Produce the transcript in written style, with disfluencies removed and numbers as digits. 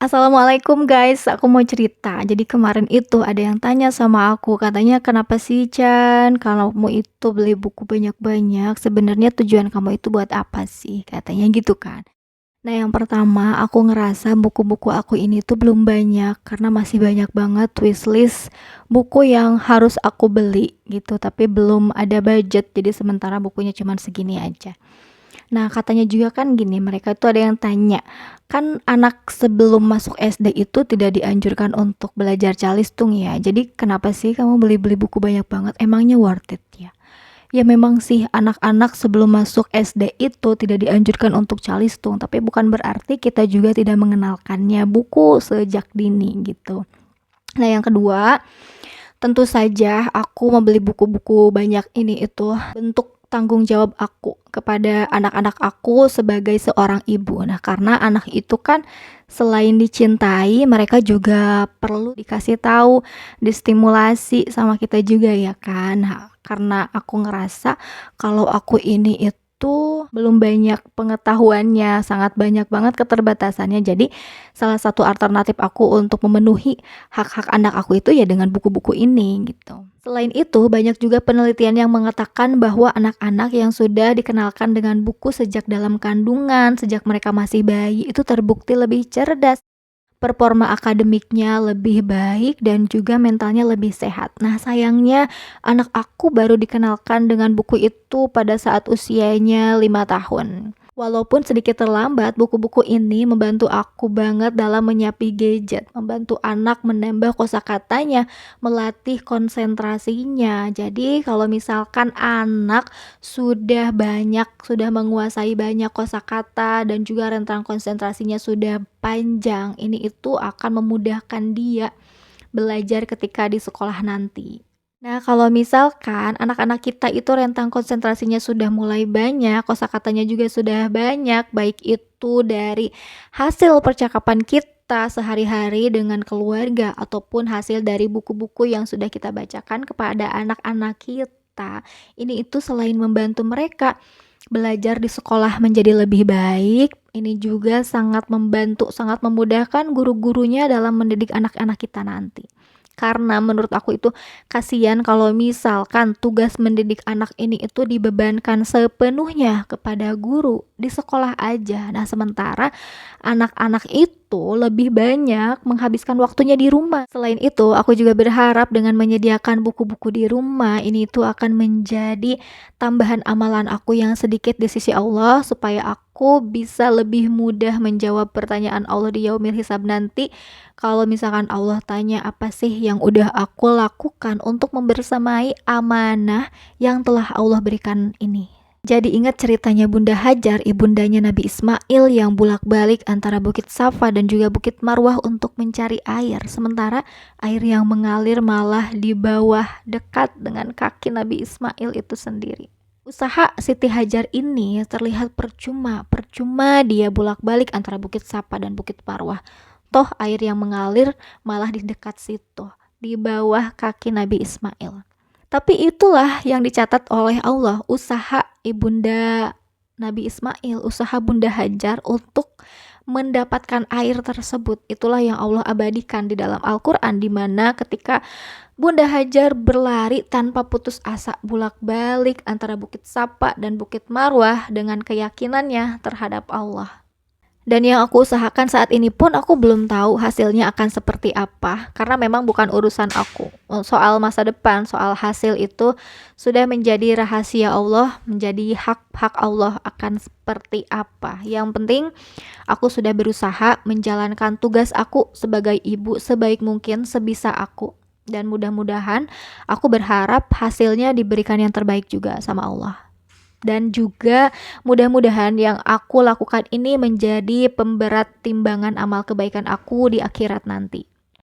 Assalamualaikum guys, aku mau cerita. Jadi kemarin itu ada yang tanya sama aku, katanya kenapa sih Chan, kalau kamu itu beli buku banyak-banyak, sebenarnya tujuan kamu itu buat apa sih? Katanya gitu kan. Nah yang pertama aku ngerasa buku-buku aku ini tuh belum banyak karena masih banyak banget wishlist buku yang harus aku beli gitu, tapi belum ada budget jadi sementara bukunya cuman segini aja. Nah, katanya juga kan gini, mereka itu ada yang tanya, kan anak sebelum masuk SD itu tidak dianjurkan untuk belajar calistung ya. Jadi kenapa sih kamu beli-beli buku banyak banget? Emangnya worth it ya? Ya memang sih anak-anak sebelum masuk SD itu tidak dianjurkan untuk calistung, tapi bukan berarti kita juga tidak mengenalkannya buku sejak dini gitu. Nah, yang kedua, tentu saja aku membeli buku-buku banyak ini itu bentuk tanggung jawab aku kepada anak-anak aku sebagai seorang ibu. Nah, karena anak itu kan selain dicintai, mereka juga perlu dikasih tahu, distimulasi sama kita juga ya kan. Nah, karena aku ngerasa kalau aku ini itu belum banyak pengetahuannya, sangat banyak banget keterbatasannya. Jadi, salah satu alternatif aku untuk memenuhi hak-hak anak aku itu ya dengan buku-buku ini gitu. Selain itu, banyak juga penelitian yang mengatakan bahwa anak-anak yang sudah dikenalkan dengan buku sejak dalam kandungan, sejak mereka masih bayi, itu terbukti lebih cerdas, performa akademiknya lebih baik, dan juga mentalnya lebih sehat. Nah, sayangnya anak aku baru dikenalkan dengan buku itu pada saat usianya 5 tahun. Walaupun sedikit terlambat, buku-buku ini membantu aku banget dalam menyapi gadget, membantu anak menambah kosakatanya, melatih konsentrasinya. Jadi, kalau misalkan anak sudah menguasai banyak kosakata dan juga rentang konsentrasinya sudah panjang, ini itu akan memudahkan dia belajar ketika di sekolah nanti. Nah, kalau misalkan anak-anak kita itu rentang konsentrasinya sudah mulai banyak, kosakatanya juga sudah banyak, baik itu dari hasil percakapan kita sehari-hari dengan keluarga ataupun hasil dari buku-buku yang sudah kita bacakan kepada anak-anak kita. Ini itu selain membantu mereka belajar di sekolah menjadi lebih baik, ini juga sangat membantu, sangat memudahkan guru-gurunya dalam mendidik anak-anak kita nanti. Karena menurut aku itu kasihan kalau misalkan tugas mendidik anak ini itu dibebankan sepenuhnya kepada guru di sekolah aja. Nah, sementara anak-anak itu lebih banyak menghabiskan waktunya di rumah. Selain itu, aku juga berharap dengan menyediakan buku-buku di rumah, ini itu akan menjadi tambahan amalan aku yang sedikit di sisi Allah supaya aku bisa lebih mudah menjawab pertanyaan Allah di yaumil hisab nanti. Kalau misalkan Allah tanya apa sih yang udah aku lakukan untuk membersamai amanah yang telah Allah berikan ini. Jadi ingat ceritanya Bunda Hajar, ibundanya Nabi Ismail yang bolak-balik antara Bukit Safa dan juga Bukit Marwah untuk mencari air. Sementara air yang mengalir malah di bawah dekat dengan kaki Nabi Ismail itu sendiri. Usaha Siti Hajar ini terlihat percuma dia bolak-balik antara Bukit Safa dan Bukit Marwah. Toh air yang mengalir malah di dekat situ, di bawah kaki Nabi Ismail. Tapi itulah yang dicatat oleh Allah, usaha ibunda Nabi Ismail, usaha Bunda Hajar untuk mendapatkan air tersebut. Itulah yang Allah abadikan di dalam Al-Quran, di mana ketika Bunda Hajar berlari tanpa putus asa bolak-balik antara Bukit Safa dan Bukit Marwah dengan keyakinannya terhadap Allah. Dan yang aku usahakan saat ini pun aku belum tahu hasilnya akan seperti apa, karena memang bukan urusan aku. Soal masa depan, soal hasil itu sudah menjadi rahasia Allah, menjadi hak-hak Allah akan seperti apa. Yang penting aku sudah berusaha menjalankan tugas aku sebagai ibu sebaik mungkin, sebisa aku. Dan mudah-mudahan aku berharap hasilnya diberikan yang terbaik juga sama Allah. Dan juga mudah-mudahan yang aku lakukan ini menjadi pemberat timbangan amal kebaikan aku di akhirat nanti.